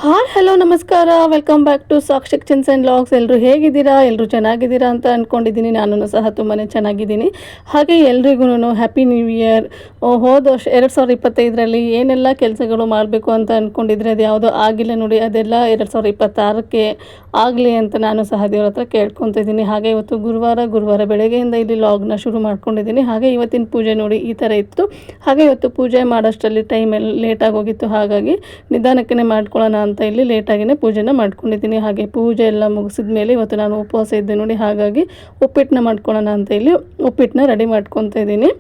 Hi hello ನಮಸ್ಕಾರ, welcome back to Sakshi kitchens and vlogs. ಎಲ್ಲರೂ ಹೇಗಿದ್ದೀರಾ? ಎಲ್ಲರೂ ಚೆನ್ನಾಗಿದ್ದೀರಾ ಅಂತ ಅಂದ್ಕೊಂಡಿದ್ದೀನಿ. ನಾನು ಸಹ ತುಂಬಾ ಚೆನ್ನಾಗಿದ್ದೀನಿ. ಹಾಗೆ ಎಲ್ರಿಗೂ ಹ್ಯಾಪಿ ನ್ಯೂ ಇಯರ್. ಹೋದ ವರ್ಷ 2025ರಲ್ಲಿ ಏನೆಲ್ಲ ಕೆಲಸಗಳು ಮಾಡಬೇಕು ಅಂತ ಅಂದ್ಕೊಂಡಿದ್ರೆ ಅದು ಯಾವುದೋ ಆಗಿಲ್ಲ ನೋಡಿ. ಅದೆಲ್ಲ 2026ಕ್ಕೆ ಆಗಲಿ ಅಂತ ನಾನು ಸಹ ದೇವ್ರ ಹತ್ರ ಕೇಳ್ಕೊತಿದ್ದೀನಿ. ಹಾಗೆ ಇವತ್ತು ಗುರುವಾರ ಬೆಳಗ್ಗೆಯಿಂದ ಇಲ್ಲಿ ಲಾಗ್ನ ಶುರು ಮಾಡ್ಕೊಂಡಿದ್ದೀನಿ. ಹಾಗೆ ಇವತ್ತಿನ ಪೂಜೆ ನೋಡಿ ಈ ಥರ ಇತ್ತು. ಹಾಗೆ ಇವತ್ತು ಪೂಜೆ ಮಾಡೋಷ್ಟರಲ್ಲಿ ಟೈಮೆಲ್ಲ ಲೇಟಾಗಿ ಹೋಗಿತ್ತು. ಹಾಗಾಗಿ ನಿಧಾನಕ್ಕೆ ಮಾಡ್ಕೊಳ್ಳೋಣ ಅಂತ ಇಲ್ಲಿ ಲೇಟಾಗಿಯೇ ಪೂಜೆನ ಮಾಡ್ಕೊಂಡಿದ್ದೀನಿ. ಹಾಗೆ ಪೂಜೆ ಎಲ್ಲ ಮುಗಿಸಿದ ಮೇಲೆ ಇವತ್ತು ನಾನು ಉಪವಾಸ ಇದ್ದೆ ನೋಡಿ. ಹಾಗಾಗಿ ಉಪ್ಪಿಟ್ಟನ್ನ ಮಾಡ್ಕೊಳ್ಳೋಣ ಅಂತ ಇಲ್ಲಿ ಉಪ್ಪಿಟ್ಟನ್ನ ರೆಡಿ ಮಾಡ್ಕೊತಾ ಇದ್ದೀನಿ.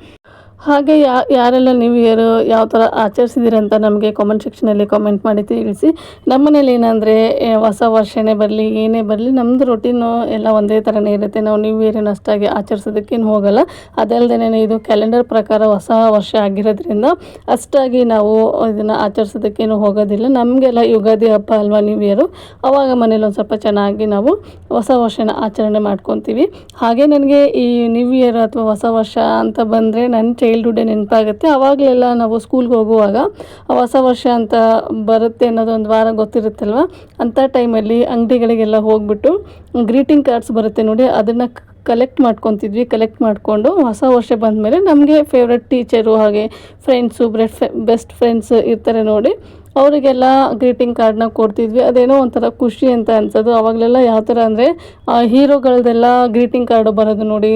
ಹಾಗೆ ಯಾರೆಲ್ಲ ನ್ಯೂ ಇಯರ್ ಯಾವ ಥರ ಆಚರಿಸಿದ್ದೀರ ಅಂತ ನಮಗೆ ಕಾಮೆಂಟ್ ಸೆಕ್ಷನಲ್ಲಿ ಕಾಮೆಂಟ್ ಮಾಡಿ ತಿಳಿಸಿ. ನಮ್ಮ ಮನೇಲಿ ಏನಂದರೆ ಹೊಸ ವರ್ಷನೇ ಬರಲಿ ಏನೇ ಬರಲಿ ನಮ್ಮದು ರೊಟೀನು ಎಲ್ಲ ಒಂದೇ ಥರನೇ ಇರುತ್ತೆ. ನಾವು ನ್ಯೂ ಇಯರನ್ನು ಅಷ್ಟಾಗಿ ಆಚರಿಸೋದಕ್ಕೇನು ಹೋಗಲ್ಲ. ಅದಲ್ಲದೆ ಇದು ಕ್ಯಾಲೆಂಡರ್ ಪ್ರಕಾರ ಹೊಸ ವರ್ಷ ಆಗಿರೋದ್ರಿಂದ ಅಷ್ಟಾಗಿ ನಾವು ಇದನ್ನು ಆಚರಿಸೋದಕ್ಕೇನು ಹೋಗೋದಿಲ್ಲ. ನಮಗೆಲ್ಲ ಯುಗಾದಿ ಹಬ್ಬ ಅಲ್ವಾ ನ್ಯೂ ಇಯರು, ಆವಾಗ ಮನೇಲಿ ಒಂದು ಸ್ವಲ್ಪ ಚೆನ್ನಾಗಿ ನಾವು ಹೊಸ ವರ್ಷನ ಆಚರಣೆ ಮಾಡ್ಕೊತೀವಿ. ಹಾಗೆ ನನಗೆ ಈ ನ್ಯೂ ಇಯರ್ ಅಥವಾ ಹೊಸ ವರ್ಷ ಅಂತ ಬಂದರೆ ನನ್ನ ಚೈಲ್ಡ್ಹುಡ್ಡೇ ನೆನಪಾಗುತ್ತೆ. ಆವಾಗಲೆಲ್ಲ ನಾವು ಸ್ಕೂಲ್ಗೆ ಹೋಗುವಾಗ ಹೊಸ ವರ್ಷ ಅಂತ ಬರುತ್ತೆ ಅನ್ನೋದು ಒಂದು ವಾರ ಗೊತ್ತಿರುತ್ತಲ್ವ, ಅಂಥ ಟೈಮಲ್ಲಿ ಅಂಗಡಿಗಳಿಗೆಲ್ಲ ಹೋಗ್ಬಿಟ್ಟು ಗ್ರೀಟಿಂಗ್ ಕಾರ್ಡ್ಸ್ ಬರುತ್ತೆ ನೋಡಿ, ಅದನ್ನು ಕಲೆಕ್ಟ್ ಮಾಡಿಕೊಂಡು ಹೊಸ ವರ್ಷ ಬಂದಮೇಲೆ ನಮಗೆ ಫೇವ್ರೆಟ್ ಟೀಚರು ಹಾಗೆ ಫ್ರೆಂಡ್ಸು ಬೆಸ್ಟ್ ಫ್ರೆಂಡ್ಸ್ ಇರ್ತಾರೆ ನೋಡಿ, ಅವರಿಗೆಲ್ಲ ಗ್ರೀಟಿಂಗ್ ಕಾರ್ಡ್ನ ಕೊಡ್ತಿದ್ವಿ. ಅದೇನೋ ಒಂಥರ ಖುಷಿ ಅಂತ ಅನ್ಸೋದು. ಆವಾಗಲೆಲ್ಲ ಯಾವ ಥರ ಅಂದರೆ ಹೀರೋಗಳದ್ದೆಲ್ಲ ಗ್ರೀಟಿಂಗ್ ಕಾರ್ಡು ಬರೋದು ನೋಡಿ,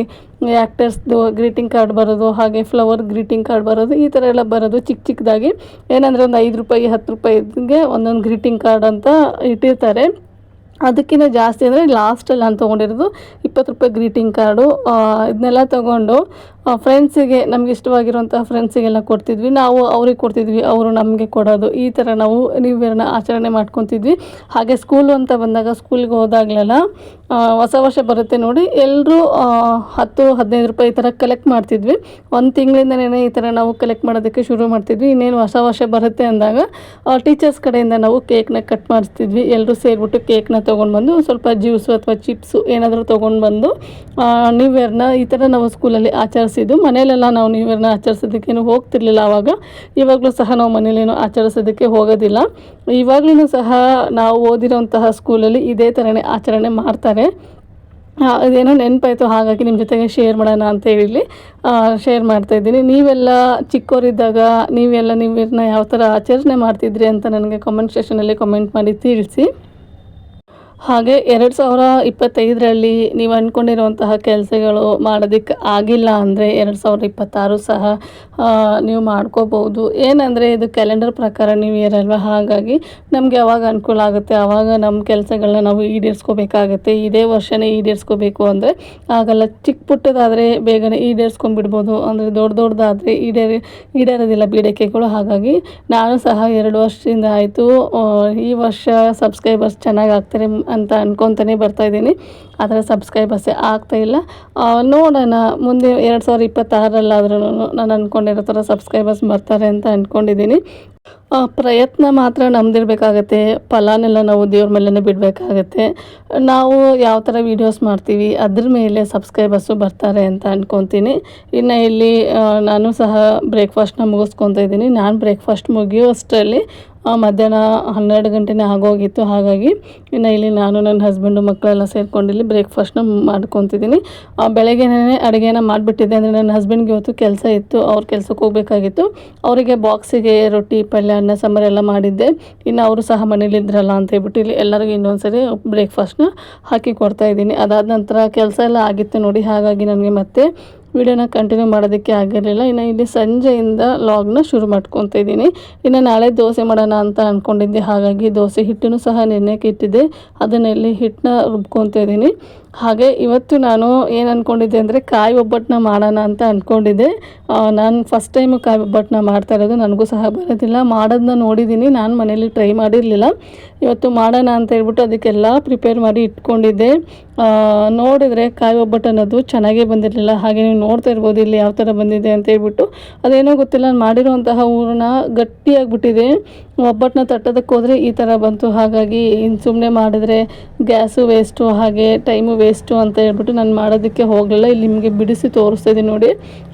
ಆ್ಯಕ್ಟರ್ಸ್ದು ಗ್ರೀಟಿಂಗ್ ಕಾರ್ಡ್ ಬರೋದು, ಹಾಗೆ ಫ್ಲವರ್ ಗ್ರೀಟಿಂಗ್ ಕಾರ್ಡ್ ಬರೋದು, ಈ ಥರ ಎಲ್ಲ ಬರೋದು ಚಿಕ್ಕದಾಗಿ. ಏನಂದರೆ ಒಂದು 5 ರೂಪಾಯಿ 10 ರೂಪಾಯಿಗೆ ಒಂದೊಂದು ಗ್ರೀಟಿಂಗ್ ಕಾರ್ಡ್ ಅಂತ ಇಟ್ಟಿರ್ತಾರೆ. ಅದಕ್ಕಿಂತ ಜಾಸ್ತಿ ಅಂದರೆ ಲಾಸ್ಟಲ್ಲಿ ನಾನು ತೊಗೊಂಡಿರೋದು 20 ರೂಪಾಯಿ ಗ್ರೀಟಿಂಗ್ ಕಾರ್ಡು. ಇದನ್ನೆಲ್ಲ ತೊಗೊಂಡು ಫ್ರೆಂಡ್ಸಿಗೆ ನಮ್ಗೆ ಇಷ್ಟವಾಗಿರುವಂಥ ಫ್ರೆಂಡ್ಸಿಗೆಲ್ಲ ಕೊಡ್ತಿದ್ವಿ. ನಾವು ಅವ್ರಿಗೆ ಕೊಡ್ತಿದ್ವಿ, ಅವರು ನಮಗೆ ಕೊಡೋದು. ಈ ಥರ ನಾವು ನ್ಯೂ ಇಯರ್ನ ಆಚರಣೆ ಮಾಡ್ಕೊತಿದ್ವಿ. ಹಾಗೆ ಸ್ಕೂಲು ಅಂತ ಬಂದಾಗ ಸ್ಕೂಲ್ಗೆ ಹೋದಾಗಲೆಲ್ಲ ಹೊಸ ವರ್ಷ ಬರುತ್ತೆ ನೋಡಿ, ಎಲ್ಲರೂ 10-15 ರೂಪಾಯಿ ಈ ಥರ ಕಲೆಕ್ಟ್ ಮಾಡ್ತಿದ್ವಿ. ಒಂದು ತಿಂಗಳಿಂದನೇ ಈ ಥರ ನಾವು ಕಲೆಕ್ಟ್ ಮಾಡೋದಕ್ಕೆ ಶುರು ಮಾಡ್ತಿದ್ವಿ. ಇನ್ನೇನು ಹೊಸ ವರ್ಷ ಬರುತ್ತೆ ಅಂದಾಗ ಟೀಚರ್ಸ್ ಕಡೆಯಿಂದ ನಾವು ಕೇಕ್ನ ಕಟ್ ಮಾಡಿಸ್ತಿದ್ವಿ. ಎಲ್ಲರೂ ಸೇರಿಬಿಟ್ಟು ಕೇಕ್ನ ತೊಗೊಂಡು ಬಂದು ಸ್ವಲ್ಪ ಜ್ಯೂಸು ಅಥವಾ ಚಿಪ್ಸು ಏನಾದರೂ ತೊಗೊಂಡು ಬಂದು ನ್ಯೂ ಇಯರ್ನ ಈ ಥರ ನಾವು ಸ್ಕೂಲಲ್ಲಿ ಆಚರಿಸಿದ್ದು. ಮನೆಯಲ್ಲೆಲ್ಲ ನಾವು ನ್ಯೂ ಇಯರ್ನ ಆಚರಿಸೋದಕ್ಕೇನು ಹೋಗ್ತಿರ್ಲಿಲ್ಲ ಆವಾಗ. ಇವಾಗಲೂ ಸಹ ನಾವು ಮನೇಲೇನು ಆಚರಿಸೋದಕ್ಕೆ ಹೋಗೋದಿಲ್ಲ. ಇವಾಗಲೂ ಸಹ ನಾವು ಓದಿರೋಂತಹ ಸ್ಕೂಲಲ್ಲಿ ಇದೇ ಥರನೇ ಆಚರಣೆ ಮಾಡ್ತಾರೆ. ಇದೇನೋ ನೆನಪಾಯಿತು, ಹಾಗಾಗಿ ನಿಮ್ಮ ಜೊತೆಗೆ ಶೇರ್ ಮಾಡೋಣ ಅಂತ ಹೇಳಿ ಶೇರ್ ಮಾಡ್ತಾಯಿದ್ದೀನಿ. ನೀವೆಲ್ಲ ಚಿಕ್ಕವರಿದ್ದಾಗ ನೀವೆಲ್ಲ ನ್ಯೂ ಇಯರ್ನ ಯಾವ ಥರ ಆಚರಣೆ ಮಾಡ್ತಿದ್ರಿ ಅಂತ ನನಗೆ ಕಾಮೆಂಟ್ ಸೆಕ್ಷನಲ್ಲಿ ಕಾಮೆಂಟ್ ಮಾಡಿ ತಿಳಿಸಿ. ಹಾಗೆ 2025ರಲ್ಲಿ ನೀವು ಅಂದ್ಕೊಂಡಿರುವಂತಹ ಕೆಲಸಗಳು ಮಾಡೋದಕ್ಕೆ ಆಗಿಲ್ಲ ಅಂದರೆ 2026 ಸಹ ನೀವು ಮಾಡ್ಕೋಬೋದು. ಏನಂದರೆ ಇದು ಕ್ಯಾಲೆಂಡರ್ ಪ್ರಕಾರ ನ್ಯೂ ಇಯರ್ ಅಲ್ವಾ, ಹಾಗಾಗಿ ನಮಗೆ ಯಾವಾಗ ಅನುಕೂಲ ಆಗುತ್ತೆ ಆವಾಗ ನಮ್ಮ ಕೆಲಸಗಳನ್ನ ನಾವು ಈಡೇರಿಸ್ಕೋಬೇಕಾಗತ್ತೆ. ಇದೇ ವರ್ಷನೇ ಈಡೇರಿಸ್ಕೋಬೇಕು ಅಂದರೆ ಆಗಲ್ಲ. ಚಿಕ್ಕ ಪುಟ್ಟದಾದರೆ ಬೇಗನೆ ಈಡೇರಿಸ್ಕೊಂಡ್ಬಿಡ್ಬೋದು, ಅಂದರೆ ದೊಡ್ಡದಾದರೆ ಈಡೇರೋದಿಲ್ಲ ಬೇಡಿಕೆಗಳು. ಹಾಗಾಗಿ ನಾನು ಸಹ 2 ವರ್ಷದಿಂದ ಆಯಿತು ಈ ವರ್ಷ ಸಬ್ಸ್ಕ್ರೈಬರ್ಸ್ ಚೆನ್ನಾಗಿ ಆಗ್ತಾರೆ ಅಂತ ಅನ್ಕೊತಾನೆ ಬರ್ತಾಯಿದ್ದೀನಿ. ಆದರೆ ಸಬ್ಸ್ಕ್ರೈಬರ್ಸೇ ಆಗ್ತಾಯಿಲ್ಲ. ನೋಡೋಣ ಮುಂದೆ 2026ರಲ್ಲಾದ್ರೂ ನಾನು ಅಂದ್ಕೊಂಡಿರೋ ಥರ ಸಬ್ಸ್ಕ್ರೈಬರ್ಸ್ ಬರ್ತಾರೆ ಅಂತ ಅಂದ್ಕೊಂಡಿದ್ದೀನಿ. ಪ್ರಯತ್ನ ಮಾತ್ರ ನಮ್ಮದಿರಬೇಕಾಗತ್ತೆ, ಫಲನೆಲ್ಲ ನಾವು ದೇವ್ರ ಮೇಲೇ ಬಿಡಬೇಕಾಗತ್ತೆ. ನಾವು ಯಾವ ಥರ ವೀಡಿಯೋಸ್ ಮಾಡ್ತೀವಿ ಅದ್ರ ಮೇಲೆ ಸಬ್ಸ್ಕ್ರೈಬರ್ಸು ಬರ್ತಾರೆ ಅಂತ ಅಂದ್ಕೊತೀನಿ. ಇನ್ನು ಇಲ್ಲಿ ನಾನು ಸಹ ಬ್ರೇಕ್ಫಾಸ್ಟ್ನ ಮುಗಿಸ್ಕೊತಾ ಇದ್ದೀನಿ. ನಾನು ಬ್ರೇಕ್ಫಾಸ್ಟ್ ಮುಗಿಯೋಷ್ಟರಲ್ಲಿ ಮಧ್ಯಾಹ್ನ 12 ಗಂಟೆನೇ ಆಗೋಗಿತ್ತು. ಹಾಗಾಗಿ ಇನ್ನು ಇಲ್ಲಿ ನಾನು ನನ್ನ ಹಸ್ಬೆಂಡು ಮಕ್ಕಳೆಲ್ಲ ಸೇರ್ಕೊಂಡು ಇಲ್ಲಿ ಬ್ರೇಕ್ಫಾಸ್ಟ್ನ ಮಾಡ್ಕೊತಿದ್ದೀನಿ. ಬೆಳಗ್ಗೆನೇ ಅಡುಗೆನ ಮಾಡಿಬಿಟ್ಟಿದ್ದೆ, ಅಂದರೆ ನನ್ನ ಹಸ್ಬೆಂಡ್ಗೆ ಇವತ್ತು ಕೆಲಸ ಇತ್ತು, ಅವ್ರ ಕೆಲಸಕ್ಕೆ ಹೋಗಬೇಕಾಗಿತ್ತು. ಅವರಿಗೆ ಬಾಕ್ಸಿಗೆ ರೊಟ್ಟಿ ಪಲ್ಯ ಅನ್ನ ಸಾಂಬಾರೆಲ್ಲ ಮಾಡಿದ್ದೆ. ಇನ್ನು ಅವರು ಸಹ ಮನೇಲಿದ್ರಲ್ಲ ಅಂತ ಹೇಳ್ಬಿಟ್ಟು ಇಲ್ಲಿ ಎಲ್ಲರಿಗೂ ಇನ್ನೊಂದು ಸರಿ ಬ್ರೇಕ್ಫಾಸ್ಟ್ನ ಹಾಕಿ ಕೊಡ್ತಾಯಿದ್ದೀನಿ. ಅದಾದ ನಂತರ ಕೆಲಸ ಎಲ್ಲ ಆಗಿತ್ತು ನೋಡಿ, ಹಾಗಾಗಿ ನನಗೆ ಮತ್ತೆ ವಿಡಿಯೋನ ಕಂಟಿನ್ಯೂ ಮಾಡೋದಕ್ಕೆ ಆಗಿರಲಿಲ್ಲ. ಇನ್ನು ಇಲ್ಲಿ ಸಂಜೆಯಿಂದ ಲಾಗ್ನ ಶುರು ಮಾಡ್ಕೊತಾ ಇದ್ದೀನಿ. ಇನ್ನು ನಾಳೆ ದೋಸೆ ಮಾಡೋಣ ಅಂತ ಅಂದ್ಕೊಂಡಿದ್ದೆ, ಹಾಗಾಗಿ ದೋಸೆ ಹಿಟ್ಟನ್ನು ಸಹ ನೆನೆಯಕ್ಕೆ ಇಟ್ಟಿದ್ದೆ, ಅದನ್ನು ಇಲ್ಲಿ ಹಿಟ್ಟನ್ನ ರುಬ್ಕೊತಾ ಇದ್ದೀನಿ. ಹಾಗೆ ಇವತ್ತು ನಾನು ಏನು ಅಂದ್ಕೊಂಡಿದ್ದೆ ಅಂದರೆ ಕಾಯಿ ಒಬ್ಬಟ್ಟನ್ನ ಮಾಡೋಣ ಅಂತ ಅಂದ್ಕೊಂಡಿದ್ದೆ. ನಾನು ಫಸ್ಟ್ ಟೈಮು ಕಾಯಿ ಒಬ್ಬಟ್ಟನ್ನ ಮಾಡ್ತಾ ಇರೋದು, ನನಗೂ ಸಹ ಬರೋದಿಲ್ಲ. ಮಾಡೋದನ್ನ ನೋಡಿದ್ದೀನಿ, ನಾನು ಮನೇಲಿ ಟ್ರೈ ಮಾಡಿರಲಿಲ್ಲ. ಇವತ್ತು ಮಾಡೋಣ ಅಂತ ಹೇಳ್ಬಿಟ್ಟು ಅದಕ್ಕೆಲ್ಲ ಪ್ರಿಪೇರ್ ಮಾಡಿ ಇಟ್ಕೊಂಡಿದ್ದೆ. ನೋಡಿದರೆ ಕಾಯಿ ಒಬ್ಬಟ್ಟು ಅನ್ನೋದು ಚೆನ್ನಾಗೇ ಬಂದಿರಲಿಲ್ಲ. ಹಾಗೆ ನೀವು ನೋಡ್ತಾ ಇರ್ಬೋದು ಇಲ್ಲಿ ಯಾವ ಥರ ಬಂದಿದೆ ಅಂತ ಹೇಳ್ಬಿಟ್ಟು. ಅದೇನೋ ಗೊತ್ತಿಲ್ಲ, ನಾನು ಮಾಡಿರುವಂತಹ ಹೂರಣ ಗಟ್ಟಿಯಾಗಿಬಿಟ್ಟಿದೆ. ಒಬ್ಬಟ್ಟನ್ನ ತಟ್ಟೋದಕ್ಕೆ ಹೋದರೆ ಈ ಥರ ಬಂತು. ಹಾಗಾಗಿ ಇನ್ನು ಸುಮ್ಮನೆ ಮಾಡಿದ್ರೆ ಗ್ಯಾಸು ವೇಸ್ಟು ಹಾಗೆ ಟೈಮು ವೇಸ್ಟು ಅಂತ ಹೇಳ್ಬಿಟ್ಟು ನಾನು ಮಾಡೋದಕ್ಕೆ ಹೋಗಲಿಲ್ಲ. ಇಲ್ಲಿ ನಿಮಗೆ ಬಿಡಿಸಿ ತೋರಿಸ್ತಾ ಇದ್ದೀನಿ ನೋಡಿ,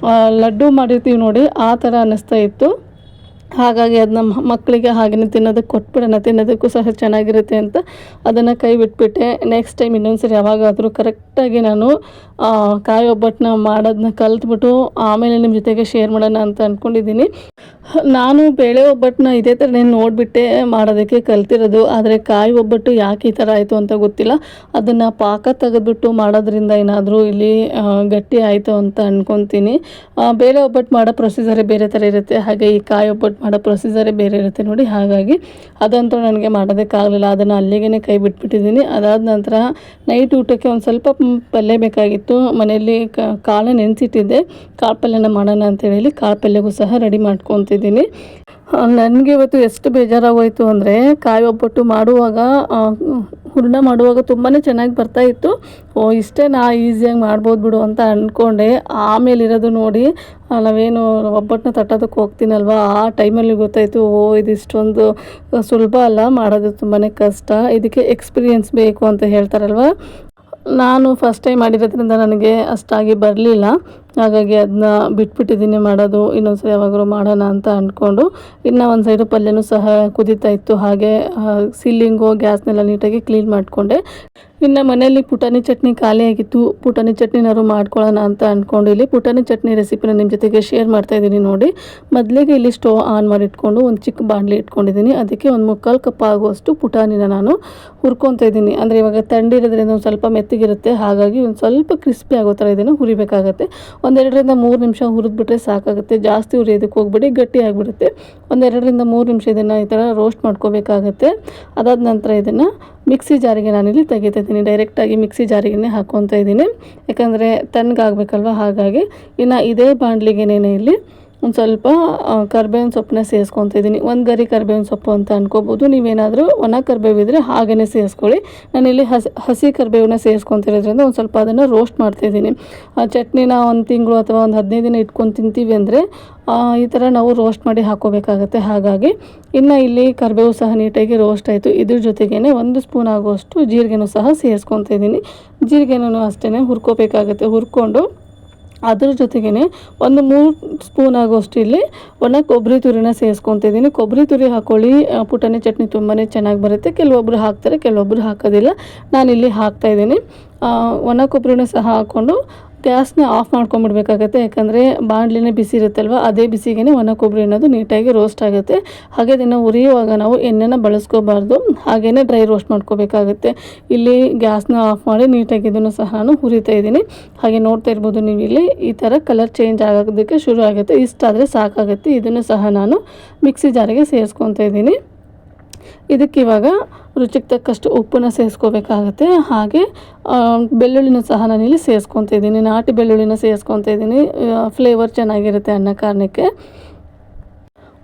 ಲಡ್ಡು ಮಾಡಿರ್ತೀವಿ ನೋಡಿ, ಆ ಥರ ಅನ್ನಿಸ್ತಾ ಇತ್ತು. ಹಾಗಾಗಿ ಅದನ್ನ ಮಕ್ಕಳಿಗೆ ಹಾಗೆಯೇ ತಿನ್ನೋದಕ್ಕೆ ಕೊಟ್ಬಿಡೋಣ, ತಿನ್ನೋದಕ್ಕೂ ಸಹ ಚೆನ್ನಾಗಿರುತ್ತೆ ಅಂತ ಅದನ್ನು ಕೈ ಬಿಟ್ಬಿಟ್ಟೆ. ನೆಕ್ಸ್ಟ್ ಟೈಮ್ ಇನ್ನೊಂದು ಸರಿ ಯಾವಾಗಾದರೂ ಕರೆಕ್ಟಾಗಿ ನಾನು ಕಾಯಿ ಒಬ್ಬಟ್ಟನ್ನ ಮಾಡೋದನ್ನ ಕಲ್ತ್ಬಿಟ್ಟು ಆಮೇಲೆ ನಿಮ್ಮ ಜೊತೆಗೆ ಶೇರ್ ಮಾಡೋಣ ಅಂತ ಅಂದ್ಕೊಂಡಿದ್ದೀನಿ. ನಾನು ಬೇಳೆ ಒಬ್ಬಟ್ಟನ್ನ ಇದೇ ಥರನೇ ನೋಡಿಬಿಟ್ಟೆ ಮಾಡೋದಕ್ಕೆ ಕಲ್ತಿರೋದು. ಆದರೆ ಕಾಯಿ ಒಬ್ಬಟ್ಟು ಯಾಕೆ ಈ ಥರ ಆಯಿತು ಅಂತ ಗೊತ್ತಿಲ್ಲ. ಅದನ್ನು ಪಾಕ ತೆಗೆದ್ಬಿಟ್ಟು ಮಾಡೋದ್ರಿಂದ ಏನಾದರೂ ಇಲ್ಲಿ ಗಟ್ಟಿ ಆಯಿತು ಅಂತ ಅಂದ್ಕೊತೀನಿ. ಬೇಳೆ ಒಬ್ಬಟ್ಟು ಮಾಡೋ ಪ್ರೊಸೀಜರೇ ಬೇರೆ ಥರ ಇರುತ್ತೆ, ಹಾಗೆ ಈ ಕಾಯಿ ಒಬ್ಬಟ್ಟು ಮಾಡೋ ಪ್ರೊಸೀಜರೇ ಬೇರೆ ಇರುತ್ತೆ ನೋಡಿ. ಹಾಗಾಗಿ ಅದಂತೂ ನನಗೆ ಮಾಡೋದಕ್ಕಾಗಲಿಲ್ಲ, ಅದನ್ನು ಅಲ್ಲಿಗೆ ಕೈ ಬಿಟ್ಬಿಟ್ಟಿದ್ದೀನಿ. ಅದಾದ ನಂತರ ನೈಟ್ ಊಟಕ್ಕೆ ಒಂದು ಸ್ವಲ್ಪ ಪಲ್ಯ ಬೇಕಾಗಿತ್ತು. ಮನೆಯಲ್ಲಿ ಕಾಳು ನೆನೆಸಿಟ್ಟಿದ್ದೆ, ಕಾಳು ಪಲ್ಯನ ಮಾಡೋಣ ಅಂತೇಳಿ ಕಾಳು ಪಲ್ಯಗೂ ಸಹ ರೆಡಿ ಮಾಡ್ಕೊತಿದ್ದೀನಿ. ನನಗೆ ಇವತ್ತು ಎಷ್ಟು ಬೇಜಾರಾಗೋಯಿತು ಅಂದರೆ ಕಾಯಿ ಒಬ್ಬಟ್ಟು ಮಾಡುವಾಗ ಹೂರಣ ಮಾಡುವಾಗ ತುಂಬಾ ಚೆನ್ನಾಗಿ ಬರ್ತಾಯಿತ್ತು. ಇಷ್ಟೇ ಈಸಿಯಾಗಿ ಮಾಡ್ಬೋದು ಬಿಡು ಅಂತ ಅಂದ್ಕೊಂಡೆ. ಆಮೇಲಿರೋದು ನೋಡಿ ನಾವೇನು ಒಬ್ಬಟ್ಟನ್ನ ತಟ್ಟೋದಕ್ಕೆ ಹೋಗ್ತೀನಲ್ವ, ಆ ಟೈಮಲ್ಲಿ ಗೊತ್ತಾಯಿತು ಇದು ಇಷ್ಟೊಂದು ಸುಲಭ ಅಲ್ಲ, ಮಾಡೋದು ತುಂಬಾ ಕಷ್ಟ, ಇದಕ್ಕೆ ಎಕ್ಸ್ಪೀರಿಯೆನ್ಸ್ ಬೇಕು ಅಂತ ಹೇಳ್ತಾರಲ್ವ. ನಾನು ಫಸ್ಟ್ ಟೈಮ್ ಮಾಡಿರೋದ್ರಿಂದ ನನಗೆ ಅಷ್ಟಾಗಿ ಬರಲಿಲ್ಲ, ಹಾಗಾಗಿ ಅದನ್ನ ಬಿಟ್ಬಿಟ್ಟಿದ್ದೀನಿ ಮಾಡೋದು. ಇನ್ನೊಂದ್ಸರಿ ಯಾವಾಗಲೂ ಮಾಡೋಣ ಅಂತ ಅಂದ್ಕೊಂಡು ಇನ್ನು ಒಂದು ಸೈಡು ಪಲ್ಯನೂ ಸಹ ಕುದೀತಾ ಇತ್ತು. ಹಾಗೆ ಸೀಲಿಂಗು ಗ್ಯಾಸ್ನೆಲ್ಲ ನೀಟಾಗಿ ಕ್ಲೀನ್ ಮಾಡಿಕೊಂಡೆ. ಇನ್ನು ಮನೆಯಲ್ಲಿ ಪುಟಾಣಿ ಚಟ್ನಿ ಖಾಲಿಯಾಗಿತ್ತು, ಪುಟಾಣಿ ಚಟ್ನಿನಾದ್ರು ಮಾಡ್ಕೊಳ್ಳೋಣ ಅಂತ ಅಂದ್ಕೊಂಡು ಇಲ್ಲಿ ಪುಟಾಣಿ ಚಟ್ನಿ ರೆಸಿಪಿನ ನಿಮ್ಮ ಜೊತೆಗೆ ಶೇರ್ ಮಾಡ್ತಾಯಿದ್ದೀನಿ ನೋಡಿ. ಮೊದಲಿಗೆ ಇಲ್ಲಿ ಸ್ಟವ್ ಆನ್ ಮಾಡಿ ಇಟ್ಕೊಂಡು ಒಂದು ಚಿಕ್ಕ ಬಾಣಲಿ ಇಟ್ಕೊಂಡಿದ್ದೀನಿ. ಅದಕ್ಕೆ ಒಂದು 3/4 ಕಪ್ ಆಗುವಷ್ಟು ಪುಟಾಣಿನ ನಾನು ಹುರ್ಕೊತಾ ಇದ್ದೀನಿ. ಅಂದರೆ ಇವಾಗ ತಂಡಿರೋದ್ರಿಂದ ಒಂದು ಸ್ವಲ್ಪ ಮೆತ್ತಗಿರುತ್ತೆ, ಹಾಗಾಗಿ ಒಂದು ಸ್ವಲ್ಪ ಕ್ರಿಸ್ಪಿ ಆಗೋ ಥರ ಇದನ್ನು ಹುರಿಬೇಕಾಗತ್ತೆ. 1-2-3 ನಿಮಿಷ ಹುರಿದ್ಬಿಟ್ರೆ ಸಾಕಾಗುತ್ತೆ, ಜಾಸ್ತಿ ಹುರಿಯೋದಕ್ಕೆ ಹೋಗ್ಬಿಡಿ, ಗಟ್ಟಿ ಆಗಿಬಿಡುತ್ತೆ. 1-2-3 ನಿಮಿಷ ಇದನ್ನು ಈ ಥರ ರೋಸ್ಟ್ ಮಾಡ್ಕೋಬೇಕಾಗತ್ತೆ. ಅದಾದ ನಂತರ ಇದನ್ನು ಮಿಕ್ಸಿ ಜಾರಿಗೆ ನಾನಿಲ್ಲಿ ತೆಗಿತಾ ಇದ್ದೀನಿ. ಡೈರೆಕ್ಟಾಗಿ ಮಿಕ್ಸಿ ಜಾರಿಗೇ ಹಾಕ್ಕೊತಾ ಇದ್ದೀನಿ, ಯಾಕಂದರೆ ತಣ್ಣಗಾಗಬೇಕಲ್ವ. ಹಾಗಾಗಿ ಇನ್ನು ಇದೇ ಬಾಣಲಿಗೆನೇ ಇಲ್ಲಿ ಒಂದು ಸ್ವಲ್ಪ ಕರ್ಬೇವಿನ ಸೊಪ್ಪನ್ನ ಸೇರಿಸ್ಕೊತಾ ಇದ್ದೀನಿ. 1 ಗರಿ ಕರ್ಬೇವಿನ ಸೊಪ್ಪು ಅಂತ ಅನ್ಕೋಬೋದು, ನೀವೇನಾದರೂ ಒಣ ಕರ್ಬೇವಿದ್ರೆ ಹಾಗೇ ಸೇರಿಸ್ಕೊಳ್ಳಿ. ನಾನಿಲ್ಲಿ ಹಸಿ ಕರ್ಬೇವನ್ನ ಸೇರಿಸ್ಕೊತಿರೋದ್ರಿಂದ ಒಂದು ಸ್ವಲ್ಪ ಅದನ್ನು ರೋಸ್ಟ್ ಮಾಡ್ತಾಯಿದ್ದೀನಿ. ಚಟ್ನಿನ 1 ತಿಂಗಳು ಅಥವಾ ಒಂದು 15 ದಿನ ಇಟ್ಕೊಂಡು ತಿಂತೀವಿ ಅಂದರೆ ಈ ಥರ ನಾವು ರೋಸ್ಟ್ ಮಾಡಿ ಹಾಕೋಬೇಕಾಗತ್ತೆ. ಹಾಗಾಗಿ ಇನ್ನು ಇಲ್ಲಿ ಕರಿಬೇವು ಸಹ ನೀಟಾಗಿ ರೋಸ್ಟ್ ಆಯಿತು. ಇದ್ರ ಜೊತೆಗೇ 1 ಸ್ಪೂನ್ ಆಗುವಷ್ಟು ಜೀರಿಗೆನೂ ಸಹ ಸೇರಿಸ್ಕೊತಾ ಇದ್ದೀನಿ. ಜೀರಿಗೆನೂ ಅಷ್ಟೇ ಹುರ್ಕೋಬೇಕಾಗತ್ತೆ. ಹುರ್ಕೊಂಡು ಅದ್ರ ಜೊತೆಗೇ ಒಂದು 3 ಸ್ಪೂನ್ ಆಗೋಷ್ಟು ಇಲ್ಲಿ ಒಣ ಕೊಬ್ಬರಿ ತುರಿನ ಸೇರಿಸ್ಕೊತಾ ಇದ್ದೀನಿ. ಕೊಬ್ಬರಿ ತುರಿ ಹಾಕ್ಕೊಳ್ಳಿ, ಪುಟಾಣಿ ಚಟ್ನಿ ತುಂಬಾ ಚೆನ್ನಾಗಿ ಬರುತ್ತೆ. ಕೆಲವೊಬ್ಬರು ಹಾಕ್ತಾರೆ, ಕೆಲವೊಬ್ಬರು ಹಾಕೋದಿಲ್ಲ. ನಾನಿಲ್ಲಿ ಹಾಕ್ತಾಯಿದ್ದೀನಿ. ಒಣ ಕೊಬ್ಬರಿನ ಸಹ ಹಾಕ್ಕೊಂಡು ಗ್ಯಾಸ್ನ ಆಫ್ ಮಾಡ್ಕೊಂಬಿಡ್ಬೇಕಾಗತ್ತೆ, ಯಾಕಂದರೆ ಬಾಣಲಿನೇ ಬಿಸಿ ಇರುತ್ತಲ್ವ, ಅದೇ ಬಿಸಿಗೆ ಒಣ ಕೊಬ್ಬರಿ ಅನ್ನೋದು ನೀಟಾಗಿ ರೋಸ್ಟ್ ಆಗುತ್ತೆ. ಹಾಗೆ ಇದನ್ನು ಹುರಿಯುವಾಗ ನಾವು ಎಣ್ಣೆನ ಬಳಸ್ಕೋಬಾರ್ದು, ಹಾಗೇ ಡ್ರೈ ರೋಸ್ಟ್ ಮಾಡ್ಕೋಬೇಕಾಗುತ್ತೆ. ಇಲ್ಲಿ ಗ್ಯಾಸ್ನ ಆಫ್ ಮಾಡಿ ನೀಟಾಗಿ ಇದನ್ನು ಸಹ ನಾನು ಹುರಿತಾ ಇದ್ದೀನಿ. ಹಾಗೆ ನೋಡ್ತಾ ಇರ್ಬೋದು ನೀವು, ಇಲ್ಲಿ ಈ ಥರ ಕಲರ್ ಚೇಂಜ್ ಆಗೋದಕ್ಕೆ ಶುರು ಆಗುತ್ತೆ. ಇಷ್ಟಾದರೆ ಸಾಕಾಗುತ್ತೆ. ಇದನ್ನು ಸಹ ನಾನು ಮಿಕ್ಸಿ ಜಾರಿಗೆ ಸೇರಿಸ್ಕೊತಾ ಇದ್ದೀನಿ. ಇದಕ್ಕಿವಾಗ ರುಚಿಗೆ ತಕ್ಕಷ್ಟು ಉಪ್ಪನ್ನು ಸೇರಿಸ್ಕೋಬೇಕಾಗತ್ತೆ. ಹಾಗೆ ಬೆಳ್ಳುಳ್ಳಿನ ಸಹ ನಾನಿಲ್ಲಿ ಸೇರಿಸ್ಕೊತಾ ಇದ್ದೀನಿ. ನಾಟಿ ಬೆಳ್ಳುಳ್ಳಿನ ಸೇರಿಸ್ಕೊತಾ ಇದ್ದೀನಿ, ಫ್ಲೇವರ್ ಚೆನ್ನಾಗಿರುತ್ತೆ ಅನ್ನೋ ಕಾರಣಕ್ಕೆ.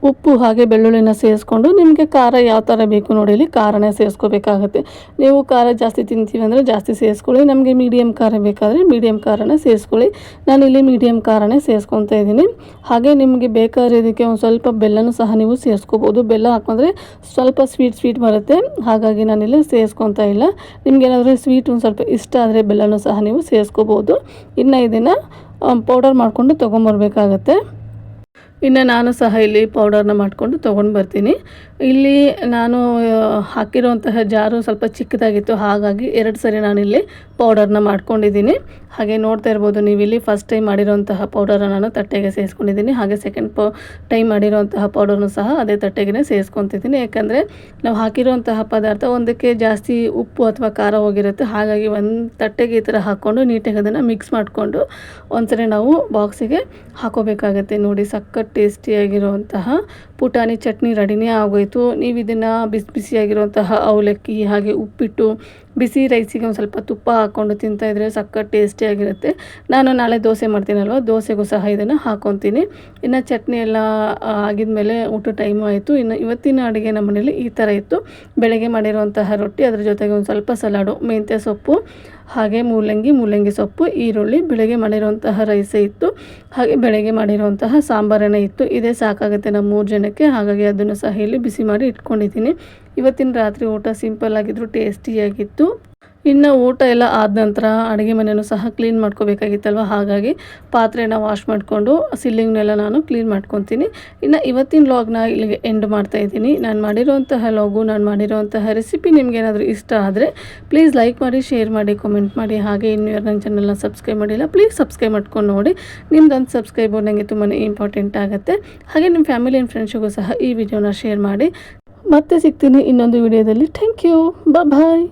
ಉಪ್ಪು ಹಾಗೆ ಬೆಳ್ಳುಳ್ಳಿನ ಸೇರಿಸ್ಕೊಂಡು ನಿಮಗೆ ಖಾರ ಯಾವ ಥರ ಬೇಕು ನೋಡಿ, ಇಲ್ಲಿ ಖಾರನೇ ಸೇರಿಸ್ಕೋಬೇಕಾಗತ್ತೆ. ನೀವು ಖಾರ ಜಾಸ್ತಿ ತಿಂತೀವಿ ಅಂದರೆ ಜಾಸ್ತಿ ಸೇರಿಸ್ಕೊಳ್ಳಿ, ನಮಗೆ ಮೀಡಿಯಮ್ ಖಾರ ಬೇಕಾದರೆ ಮೀಡಿಯಮ್ ಖಾರನೇ ಸೇರಿಸ್ಕೊಳ್ಳಿ. ನಾನಿಲ್ಲಿ ಮೀಡಿಯಮ್ ಖಾರನೇ ಸೇರಿಸ್ಕೊತಾ ಇದ್ದೀನಿ. ಹಾಗೆ ನಿಮಗೆ ಬೇಕಾದ್ರೆ ಇದಕ್ಕೆ ಒಂದು ಸ್ವಲ್ಪ ಬೆಲ್ಲನೂ ಸಹ ನೀವು ಸೇರಿಸ್ಕೋಬೋದು. ಬೆಲ್ಲ ಹಾಕೊಂಡ್ರೆ ಸ್ವಲ್ಪ ಸ್ವೀಟ್ ಬರುತ್ತೆ, ಹಾಗಾಗಿ ನಾನಿಲ್ಲಿ ಸೇರಿಸ್ಕೊತಾ ಇಲ್ಲ. ನಿಮಗೇನಾದರೂ ಸ್ವೀಟ್ ಒಂದು ಸ್ವಲ್ಪ ಇಷ್ಟ ಆದರೆ ಬೆಲ್ಲನೂ ಸಹ ನೀವು ಸೇರಿಸ್ಕೋಬೋದು. ಇನ್ನು ಇದನ್ನು ಪೌಡರ್ ಮಾಡಿಕೊಂಡು ತೊಗೊಂಬರ್ಬೇಕಾಗತ್ತೆ. ಇನ್ನು ನಾನು ಸಹ ಇಲ್ಲಿ ಪೌಡರ್ನ ಮಾಡಿಕೊಂಡು ತೊಗೊಂಡು ಬರ್ತೀನಿ. ಇಲ್ಲಿ ನಾನು ಹಾಕಿರೋಂತಹ ಜಾರು ಸ್ವಲ್ಪ ಚಿಕ್ಕದಾಗಿತ್ತು, ಹಾಗಾಗಿ 2 ಸರಿ ನಾನಿಲ್ಲಿ ಪೌಡರ್ನ ಮಾಡ್ಕೊಂಡಿದ್ದೀನಿ. ಹಾಗೆ ನೋಡ್ತಾ ಇರ್ಬೋದು ನೀವು, ಇಲ್ಲಿ ಫಸ್ಟ್ ಟೈಮ್ ಮಾಡಿರೋಂತಹ ಪೌಡರ್ನ ನಾನು ತಟ್ಟೆಗೆ ಸೇರಿಸ್ಕೊಂಡಿದ್ದೀನಿ. ಹಾಗೆ ಸೆಕೆಂಡ್ ಟೈಮ್ ಮಾಡಿರೋಂತಹ ಪೌಡರ್ನು ಸಹ ಅದೇ ತಟ್ಟೆಗೆ ಸೇರಿಸ್ಕೊತಿದ್ದೀನಿ. ಯಾಕಂದರೆ ನಾವು ಹಾಕಿರೋಂತಹ ಪದಾರ್ಥ ಒಂದಕ್ಕೆ ಜಾಸ್ತಿ ಉಪ್ಪು ಅಥವಾ ಖಾರ ಹೋಗಿರುತ್ತೆ, ಹಾಗಾಗಿ ಒಂದು ತಟ್ಟೆಗೆ ಈ ಥರ ಹಾಕ್ಕೊಂಡು ನೀಟಾಗಿ ಅದನ್ನು ಮಿಕ್ಸ್ ಮಾಡಿಕೊಂಡು ಒಂದ್ಸರಿ ನಾವು ಬಾಕ್ಸಿಗೆ ಹಾಕೋಬೇಕಾಗತ್ತೆ. ನೋಡಿ, ಸಖತ್ ಟೇಸ್ಟಿಯಾಗಿರುವಂತಹ ಪುಟಾಣಿ ಚಟ್ನಿ ರೆಡಿನೇ ಆಗೋಯಿತು. ನೀವು ಇದನ್ನು ಬಿಸಿಯಾಗಿರುವಂತಹ ಅವಲಕ್ಕಿ ಹಾಗೆ ಉಪ್ಪಿಟ್ಟು ಬಿಸಿ ರೈಸಿಗೆ ಒಂದು ಸ್ವಲ್ಪ ತುಪ್ಪ ಹಾಕ್ಕೊಂಡು ತಿಂತಾಯಿದ್ರೆ ಸಖತ್ ಟೇಸ್ಟಿಯಾಗಿರುತ್ತೆ. ನಾನು ನಾಳೆ ದೋಸೆ ಮಾಡ್ತೀನಲ್ವ, ದೋಸೆಗೂ ಸಹ ಇದನ್ನು ಹಾಕ್ಕೊತೀನಿ. ಇನ್ನು ಚಟ್ನಿ ಎಲ್ಲ ಆಗಿದ್ಮೇಲೆ ಊಟ ಟೈಮು ಆಯಿತು. ಇನ್ನು ಇವತ್ತಿನ ಅಡುಗೆ ನಮ್ಮ ಮನೇಲಿ ಈ ಥರ ಇತ್ತು. ಬೆಳಗ್ಗೆ ಮಾಡಿರುವಂತಹ ರೊಟ್ಟಿ, ಅದ್ರ ಜೊತೆಗೆ ಒಂದು ಸ್ವಲ್ಪ ಸಲಾಡು, ಮೆಂತ್ಯ ಸೊಪ್ಪು ಹಾಗೆ ಮೂಲಂಗಿ ಸೊಪ್ಪು, ಈರುಳ್ಳಿ, ಬೆಳಗ್ಗೆ ಮಾಡಿರುವಂತಹ ರೈಸೇ ಇತ್ತು. ಹಾಗೆ ಬೆಳಗ್ಗೆ ಮಾಡಿರುವಂತಹ ಸಾಂಬಾರನೇ ಇತ್ತು. ಇದೇ ಸಾಕಾಗುತ್ತೆ ನಮ್ಮ 3 ಜನಕ್ಕೆ. ಹಾಗಾಗಿ ಅದನ್ನು ಸಹ ಇಲ್ಲಿ ಬಿಸಿ ಮಾಡಿ ಇಟ್ಕೊಂಡಿದ್ದೀನಿ. ಇವತ್ತಿನ ರಾತ್ರಿ ಊಟ ಸಿಂಪಲ್ ಆಗಿದ್ರು ಟೇಸ್ಟಿಯಾಗಿತ್ತು. ಇನ್ನು ಊಟ ಎಲ್ಲ ಆದ ನಂತರ ಅಡುಗೆ ಮನೆಯೂ ಸಹ ಕ್ಲೀನ್ ಮಾಡ್ಕೋಬೇಕಾಗಿತ್ತಲ್ವ, ಹಾಗಾಗಿ ಪಾತ್ರೆನ ವಾಶ್ ಮಾಡಿಕೊಂಡು ಸಿಲ್ಲಿಂಗ್ನೆಲ್ಲ ನಾನು ಕ್ಲೀನ್ ಮಾಡ್ಕೊತೀನಿ. ಇನ್ನು ಇವತ್ತಿನ ವ್ಲಾಗ್ನ ಇಲ್ಲಿಗೆ ಎಂಡ್ ಮಾಡ್ತಾಯಿದ್ದೀನಿ. ನಾನು ಮಾಡಿರೋಂತಹ ವ್ಲಾಗು, ನಾನು ಮಾಡಿರೋಂತಹ ರೆಸಿಪಿ ನಿಮಗೇನಾದರೂ ಇಷ್ಟ ಆದರೆ ಪ್ಲೀಸ್ ಲೈಕ್ ಮಾಡಿ, ಶೇರ್ ಮಾಡಿ, ಕಾಮೆಂಟ್ ಮಾಡಿ. ಹಾಗೆ ಇನ್ನೂ ಯಾರು ನನ್ನ ಚಾನಲ್ನ ಸಬ್ಸ್ಕ್ರೈಬ್ ಮಾಡಿಲ್ಲ ಪ್ಲೀಸ್ ಸಬ್ಸ್ಕ್ರೈಬ್ ಮಾಡ್ಕೊಂಡು ನೋಡಿ. ನಿಮ್ದೊಂದು ಸಬ್ಸ್ಕ್ರೈಬು ನನಗೆ ತುಂಬಾ ಇಂಪಾರ್ಟೆಂಟ್ ಆಗುತ್ತೆ. ಹಾಗೆ ನಿಮ್ಮ ಫ್ಯಾಮಿಲಿ ಆ್ಯಂಡ್ ಫ್ರೆಂಡ್ಸಿಗೂ ಸಹ ಈ ವಿಡಿಯೋನ ಶೇರ್ ಮಾಡಿ. ಮತ್ತೆ ಸಿಗ್ತೀನಿ ಇನ್ನೊಂದು ವಿಡಿಯೋದಲ್ಲಿ. Thank you, bye.